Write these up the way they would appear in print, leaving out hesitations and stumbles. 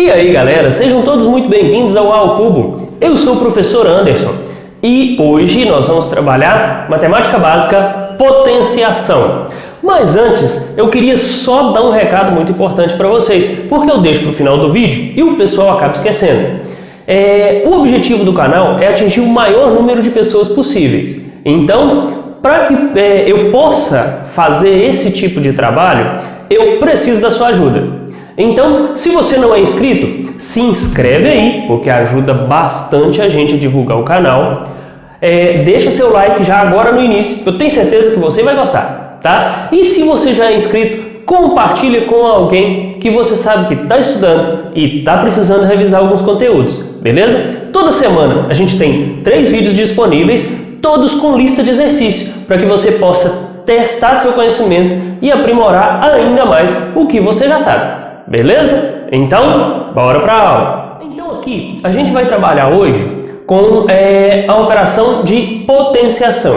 E aí galera, sejam todos muito bem-vindos ao A ao Cubo. Eu sou o professor Anderson e hoje nós vamos trabalhar matemática básica, potenciação. Mas antes, eu queria só dar um recado muito importante para vocês, porque eu deixo para o final do vídeo e o pessoal acaba esquecendo. O objetivo do canal é atingir o maior número de pessoas possíveis. Então, para que eu possa fazer esse tipo de trabalho, eu preciso da sua ajuda. Então, se você não é inscrito, se inscreve aí, porque ajuda bastante a gente a divulgar o canal. Deixa seu like já agora no início, eu tenho certeza que você vai gostar, tá? E se você já é inscrito, compartilhe com alguém que você sabe que está estudando e está precisando revisar alguns conteúdos, beleza? Toda semana a gente tem 3 vídeos disponíveis, todos com lista de exercícios, para que você possa testar seu conhecimento e aprimorar ainda mais o que você já sabe. Beleza? Então, bora para a aula! Então aqui, a gente vai trabalhar hoje com a operação de potenciação.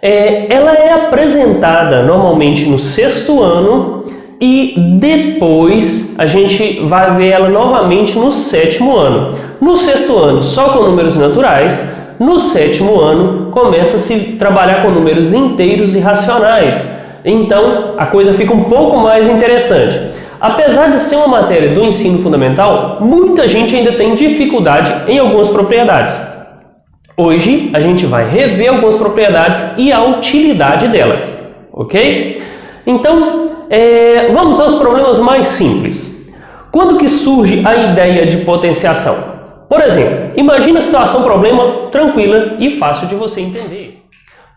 Ela é apresentada normalmente no 6º ano e depois a gente vai ver ela novamente no 7º ano. No 6º ano, só com números naturais. No 7º ano, começa a se trabalhar com números inteiros e racionais. Então, a coisa fica um pouco mais interessante. Apesar de ser uma matéria do ensino fundamental, muita gente ainda tem dificuldade em algumas propriedades. Hoje, a gente vai rever algumas propriedades e a utilidade delas, ok? Então, vamos aos problemas mais simples. Quando que surge a ideia de potenciação? Por exemplo, imagina a situação problema tranquila e fácil de você entender.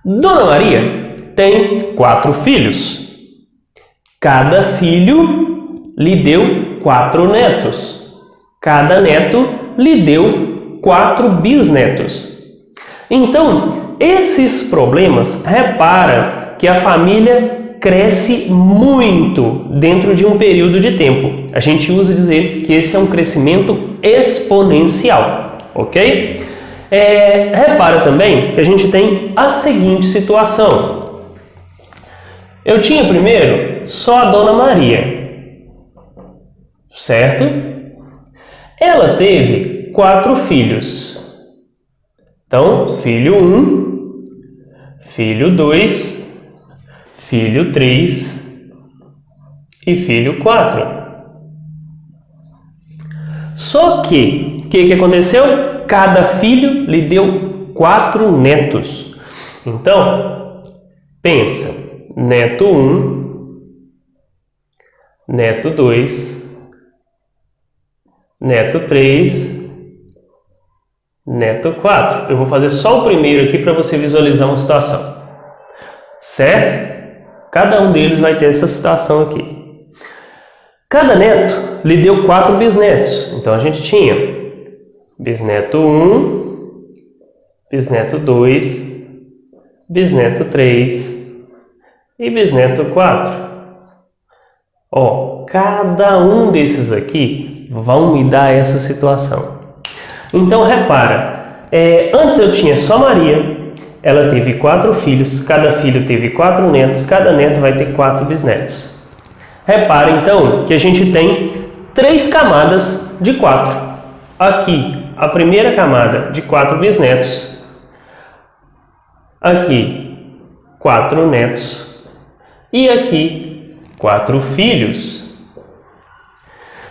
Dona Maria tem 4 filhos. Cada filho lhe deu 4 netos. Cada neto lhe deu 4 bisnetos. Então, esses problemas, repara que a família cresce muito dentro de um período de tempo. A gente usa dizer que esse é um crescimento exponencial, ok? Repara também que a gente tem a seguinte situação. Eu tinha primeiro só a Dona Maria. Certo? Ela teve 4 filhos. Então, filho 1, filho 2, filho 3 e filho 4. Só que, o que aconteceu? Cada filho lhe deu 4 netos. Então, pensa, neto 1, neto 2, neto 3, neto 4. Eu vou fazer só o primeiro aqui para você visualizar uma situação. Certo? Cada um deles vai ter essa situação aqui. Cada neto lhe deu 4 bisnetos. Então a gente tinha bisneto 1, bisneto 2, bisneto 3 e bisneto 4. Cada um desses aqui vão me dar essa situação. Então, repara, antes eu tinha só Maria, ela teve 4 filhos, cada filho teve 4 netos, cada neto vai ter 4 bisnetos. Repara, então, que a gente tem 3 camadas de 4. Aqui, a primeira camada de 4 bisnetos. Aqui, 4 netos. E aqui, 4 filhos.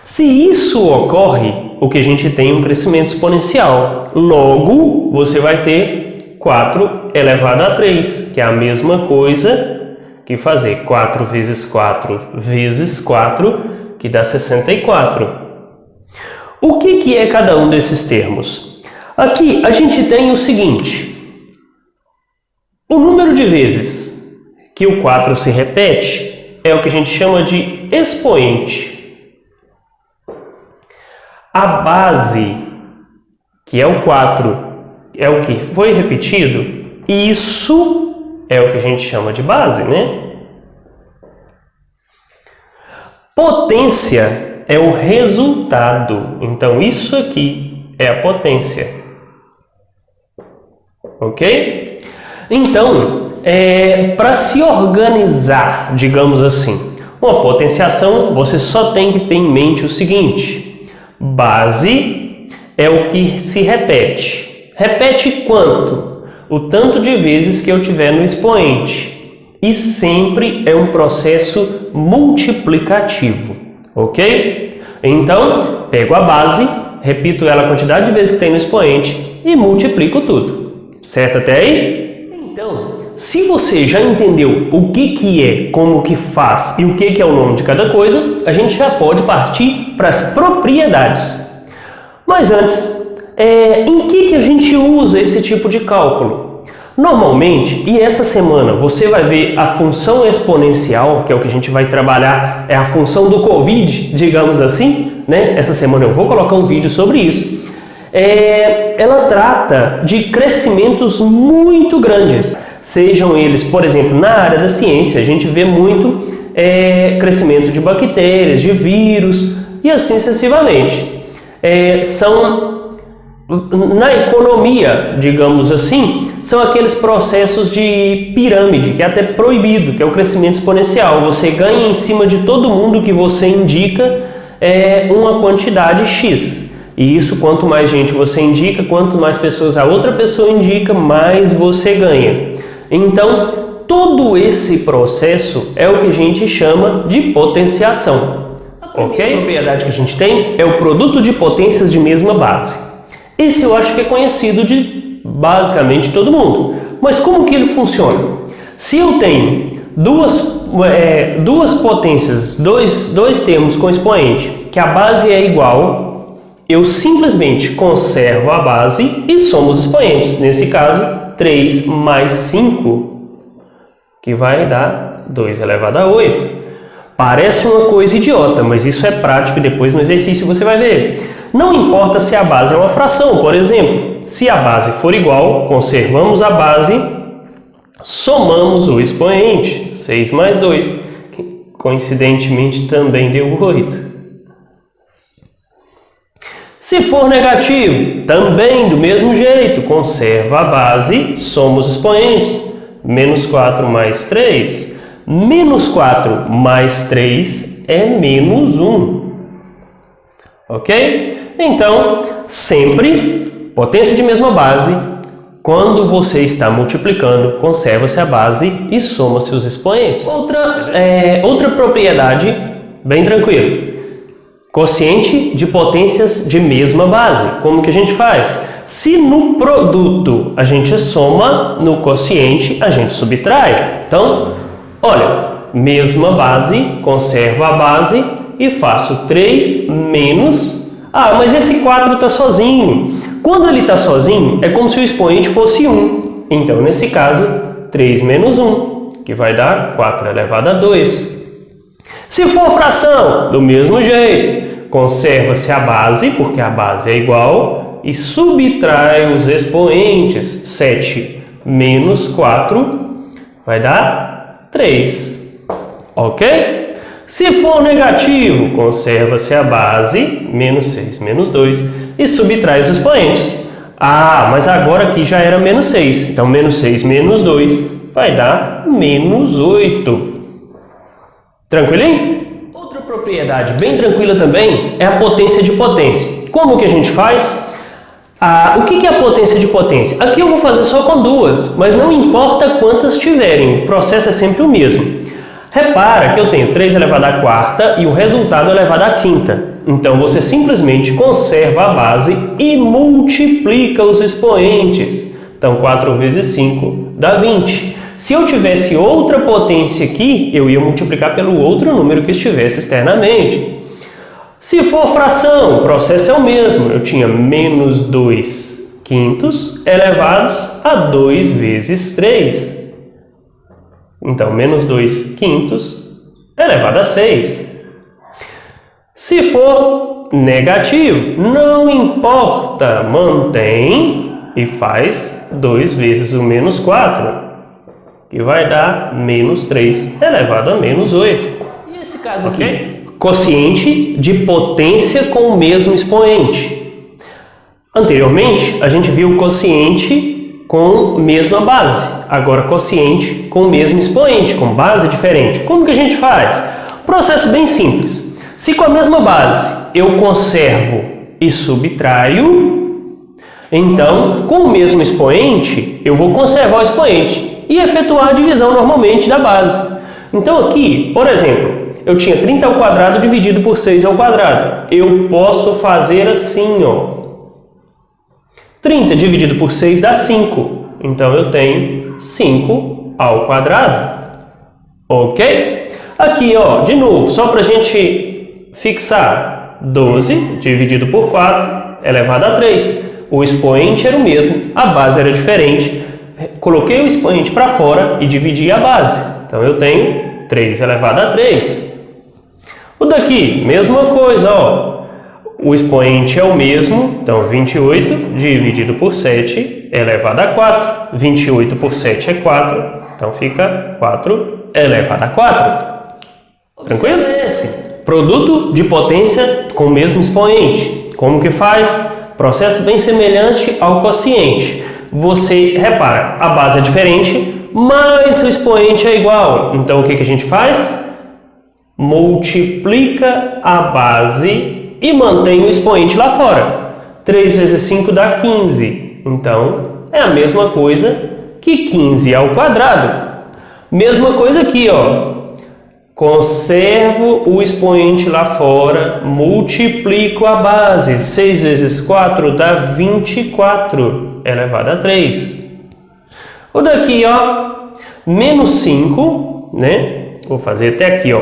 Se isso ocorre, o que a gente tem é um crescimento exponencial. Logo, você vai ter 4 elevado a 3, que é a mesma coisa que fazer 4 vezes 4 vezes 4, que dá 64. O que é cada um desses termos? Aqui a gente tem o seguinte. O número de vezes que o 4 se repete é o que a gente chama de expoente. A base, que é o 4, é o que foi repetido, isso é o que a gente chama de base, né? Potência é o resultado. Então, isso aqui é a potência. Ok? Então, para se organizar, digamos assim, uma potenciação, você só tem que ter em mente o seguinte. Base é o que se repete. Repete quanto? O tanto de vezes que eu tiver no expoente. E sempre é um processo multiplicativo, ok? Então, pego a base, repito ela a quantidade de vezes que tem no expoente e multiplico tudo. Certo até aí? Então, se você já entendeu o que é, como que faz e o que é o nome de cada coisa, a gente já pode partir para as propriedades. Mas antes, em que a gente usa esse tipo de cálculo? Normalmente, e essa semana você vai ver a função exponencial, que é o que a gente vai trabalhar, é a função do Covid, digamos assim, né? Essa semana eu vou colocar um vídeo sobre isso. Ela trata de crescimentos muito grandes, sejam eles, por exemplo, na área da ciência, a gente vê muito crescimento de bactérias, de vírus e assim sucessivamente. Na economia, digamos assim, são aqueles processos de pirâmide, que é até proibido, que é o crescimento exponencial. Você ganha em cima de todo mundo que você indica uma quantidade X. E isso, quanto mais gente você indica, quanto mais pessoas a outra pessoa indica, mais você ganha. Então, todo esse processo é o que a gente chama de potenciação. Ok? A propriedade que a gente tem é o produto de potências de mesma base. Esse eu acho que é conhecido de basicamente todo mundo. Mas como que ele funciona? Se eu tenho duas potências, dois termos com expoente, que a base é igual, eu simplesmente conservo a base e somo os expoentes. Nesse caso, 3 mais 5, que vai dar 2 elevado a 8. Parece uma coisa idiota, mas isso é prático e depois no exercício você vai ver. Não importa se a base é uma fração, por exemplo. Se a base for igual, conservamos a base, somamos o expoente. 6 mais 2, que coincidentemente também deu 8. Se for negativo, também do mesmo jeito, conserva a base, soma os expoentes. Menos 4 mais 3. Menos 4 mais 3 é menos 1. Ok? Então, sempre potência de mesma base. Quando você está multiplicando, conserva-se a base e soma-se os expoentes. Outra propriedade, bem tranquilo. Quociente de potências de mesma base. Como que a gente faz? Se no produto a gente soma, no quociente a gente subtrai. Então, olha, mesma base, conservo a base e faço 3 menos... mas esse 4 está sozinho. Quando ele está sozinho, é como se o expoente fosse 1. Então, nesse caso, 3 menos 1, que vai dar 4 elevado a 2. Se for fração, do mesmo jeito, conserva-se a base, porque a base é igual, e subtrai os expoentes. 7 menos 4 vai dar 3. Ok? Se for negativo, conserva-se a base, menos 6 menos 2, e subtrai os expoentes. Mas agora aqui já era menos 6, então menos 6 menos 2 vai dar menos 8. Tranquilinho? Outra propriedade bem tranquila também é a potência de potência. Como que a gente faz? O que é a potência de potência? Aqui eu vou fazer só com 2, mas não importa quantas tiverem, o processo é sempre o mesmo. Repara que eu tenho 3 elevado à quarta e o resultado elevado à quinta. Então, você simplesmente conserva a base e multiplica os expoentes. Então, 4 vezes 5 dá 20. Se eu tivesse outra potência aqui, eu ia multiplicar pelo outro número que estivesse externamente. Se for fração, o processo é o mesmo. Eu tinha menos 2 quintos elevados a 2 vezes 3. Então, menos 2 quintos elevado a 6. Se for negativo, não importa, mantém e faz 2 vezes o menos 4, que vai dar menos 3 elevado a menos 8. E esse caso aqui? Quociente de potência com o mesmo expoente. Anteriormente, a gente viu o quociente com mesma base. Agora, quociente com o mesmo expoente, com base diferente. Como que a gente faz? Processo bem simples. Se com a mesma base eu conservo e subtraio, então, com o mesmo expoente, eu vou conservar o expoente e efetuar a divisão normalmente da base. Então aqui, por exemplo, eu tinha 30 ao quadrado dividido por 6 ao quadrado. Eu posso fazer assim, ó. 30 dividido por 6 dá 5. Então eu tenho 5 ao quadrado. Ok? Aqui, ó, de novo, só para a gente fixar. 12 dividido por 4 elevado a 3. O expoente era o mesmo, a base era diferente. Coloquei o expoente para fora e dividi a base. Então eu tenho 3 elevado a 3. O daqui, mesma coisa, ó. O expoente é o mesmo, então 28 dividido por 7 elevado a 4. 28 por 7 é 4, então fica 4 elevado a 4. Tranquilo? Esse produto de potência com o mesmo expoente. Como que faz? Processo bem semelhante ao quociente. Você repara, a base é diferente, mas o expoente é igual. Então o que a gente faz? Multiplica a base e mantém o expoente lá fora. 3 vezes 5 dá 15. Então é a mesma coisa que 15 ao quadrado. Mesma coisa aqui, ó. Conservo o expoente lá fora, multiplico a base. 6 vezes 4 dá 24 elevado a 3. O daqui, ó, menos 5, né? Vou fazer até aqui, ó.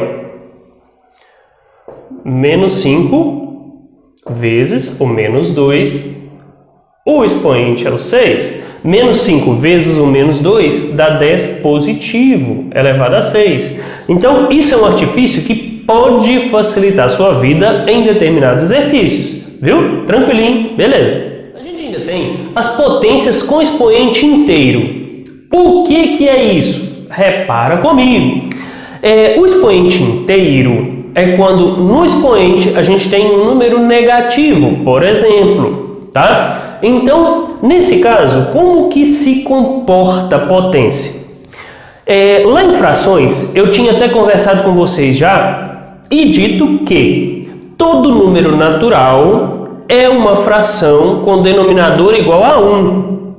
Menos 5 vezes o menos 2. O expoente é o 6. Menos 5 vezes o menos 2 dá 10 positivo elevado a 6. Então, isso é um artifício que pode facilitar a sua vida em determinados exercícios. Viu? Tranquilinho, beleza. A gente ainda tem as potências com expoente inteiro. O que é isso? Repara comigo. O expoente inteiro é quando no expoente a gente tem um número negativo, por exemplo, tá? Então, nesse caso, como que se comporta a potência? Lá em frações, eu tinha até conversado com vocês já e dito que todo número natural é uma fração com denominador igual a 1.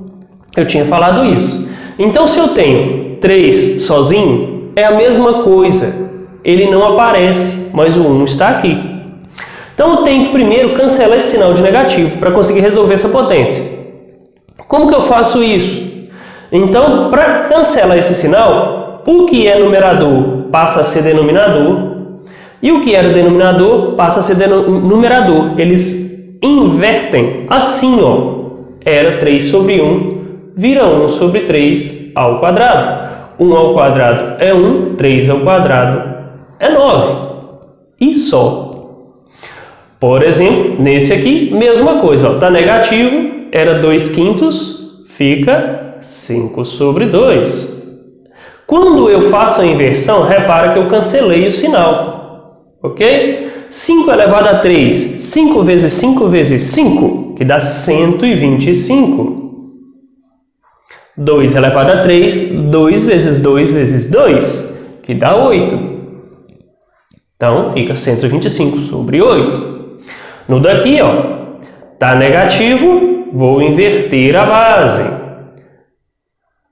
Eu tinha falado isso. Então, se eu tenho 3 sozinho, é a mesma coisa. Ele não aparece, mas o 1 está aqui. Então, eu tenho que primeiro cancelar esse sinal de negativo para conseguir resolver essa potência. Como que eu faço isso? Então, para cancelar esse sinal, o que é numerador passa a ser denominador e o que era denominador passa a ser numerador. Eles invertem assim, ó. Era 3 sobre 1, vira 1 sobre 3 ao quadrado. 1 ao quadrado é 1, 3 ao quadrado é 9. E só. Por exemplo, nesse aqui, mesma coisa, ó, tá negativo, era 2/5, fica 5 sobre 2. Quando eu faço a inversão, repara que eu cancelei o sinal, ok? 5 elevado a 3, 5 vezes 5 vezes 5, que dá 125. 2 elevado a 3, 2 vezes 2 vezes 2, que dá 8. Então, fica 125 sobre 8. No daqui, ó, tá negativo, vou inverter a base.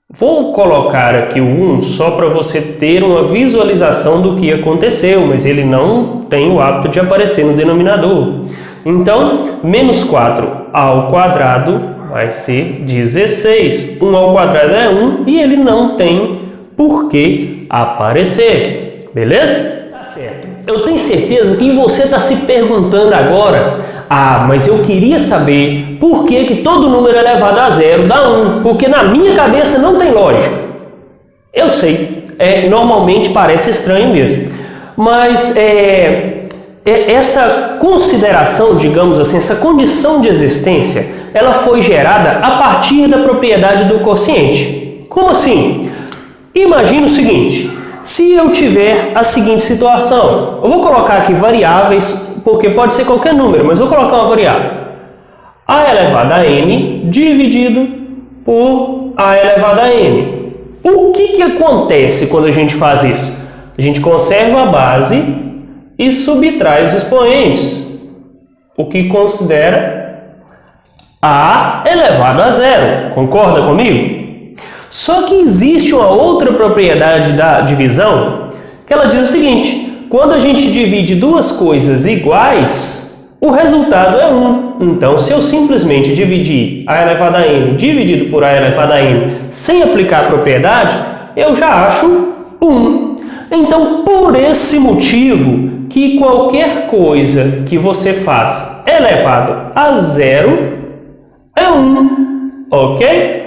Vou colocar aqui o 1 só para você ter uma visualização do que aconteceu, mas ele não tem o hábito de aparecer no denominador. Então, menos 4 ao quadrado vai ser 16. 1 ao quadrado é 1 e ele não tem por que aparecer. Beleza? Tá certo. Eu tenho certeza que você está se perguntando agora: mas eu queria saber por que todo número elevado a zero dá 1, porque na minha cabeça não tem lógica. Eu sei, normalmente parece estranho mesmo, mas essa consideração, digamos assim, essa condição de existência, ela foi gerada a partir da propriedade do quociente. Como assim? Imagina o seguinte: se eu tiver a seguinte situação, eu vou colocar aqui variáveis, porque pode ser qualquer número, mas vou colocar uma variável. A elevado a n dividido por a elevado a n. O que acontece quando a gente faz isso? A gente conserva a base e subtrai os expoentes. o que considera a elevado a zero. Concorda comigo? Só que existe uma outra propriedade da divisão que ela diz o seguinte: quando a gente divide duas coisas iguais, o resultado é 1. Então, se eu simplesmente dividir a elevado a n dividido por a elevado a n sem aplicar a propriedade, eu já acho 1. Então, por esse motivo, que qualquer coisa que você faz elevado a zero é 1, ok?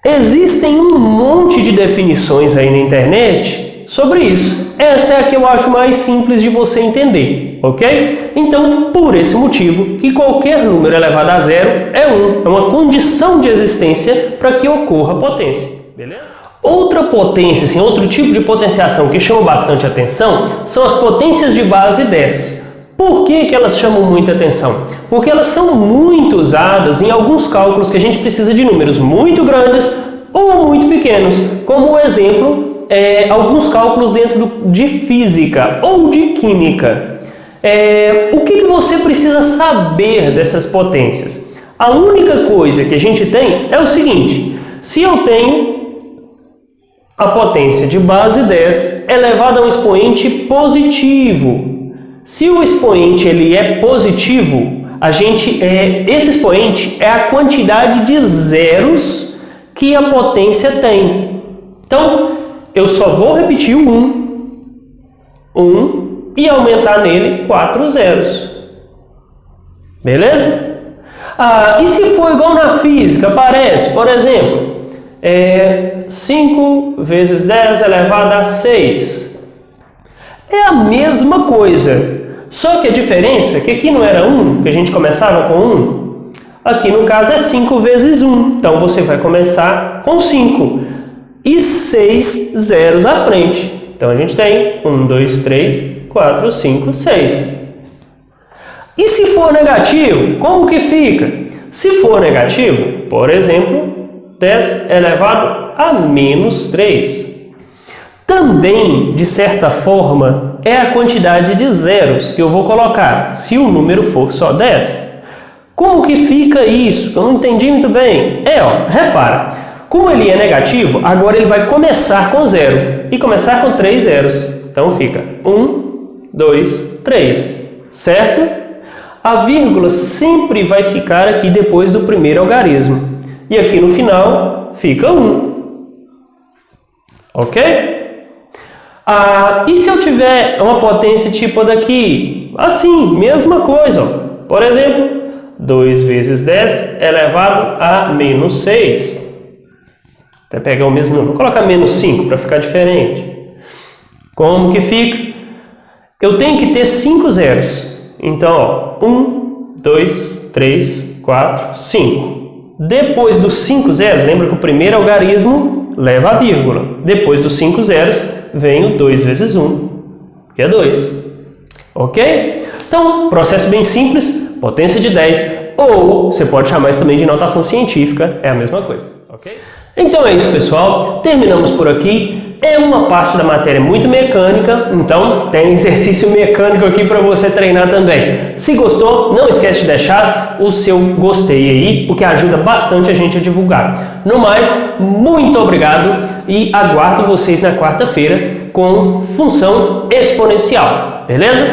Existem um monte de definições aí na internet sobre isso. Essa é a que eu acho mais simples de você entender, ok? Então, por esse motivo, que qualquer número elevado a zero é 1. É uma condição de existência para que ocorra potência, beleza? Outra potência, assim, outro tipo de potenciação que chama bastante atenção são as potências de base 10. Por que elas chamam muita atenção? Porque elas são muito usadas em alguns cálculos que a gente precisa de números muito grandes ou muito pequenos, como o exemplo, alguns cálculos dentro de física ou de química. O que você precisa saber dessas potências? A única coisa que a gente tem é o seguinte: se eu tenho a potência de base 10 elevada a um expoente positivo. Se o expoente ele é positivo, esse expoente é a quantidade de zeros que a potência tem. Então, eu só vou repetir o 1 e aumentar nele 4 zeros. Beleza? E se for igual na física, aparece, por exemplo, 5 vezes 10 elevado a 6. É a mesma coisa, só que a diferença é que aqui não era 1, que a gente começava com 1. Aqui no caso é 5 vezes 1, então você vai começar com 5 e 6 zeros à frente. Então a gente tem 1, 2, 3, 4, 5, 6. E se for negativo, como que fica? Se for negativo, por exemplo, 10 elevado a menos 3. Também, de certa forma, é a quantidade de zeros que eu vou colocar, se o número for só 10. Como que fica isso? Eu não entendi muito bem. Repara, como ele é negativo, agora ele vai começar com 0 e começar com 3 zeros. Então fica 1, 2, 3, certo? A vírgula sempre vai ficar aqui depois do primeiro algarismo. E aqui no final fica 1. Ok? E se eu tiver uma potência tipo daqui? Assim, mesma coisa. Ó. Por exemplo, 2 vezes 10 elevado a menos 6. Até pegar o mesmo número. Vou colocar menos 5 para ficar diferente. Como que fica? Eu tenho que ter 5 zeros. Então, 1, 2, 3, 4, 5. Depois dos 5 zeros, lembra que o primeiro algarismo leva a vírgula. Depois dos 5 zeros, vem o 2 vezes 1, que é 2. Ok? Então, processo bem simples, potência de 10, ou você pode chamar isso também de notação científica, é a mesma coisa. Ok? Então é isso, pessoal. Terminamos por aqui. É uma parte da matéria muito mecânica, então tem exercício mecânico aqui para você treinar também. Se gostou, não esquece de deixar o seu gostei aí, porque ajuda bastante a gente a divulgar. No mais, muito obrigado e aguardo vocês na quarta-feira com função exponencial, beleza?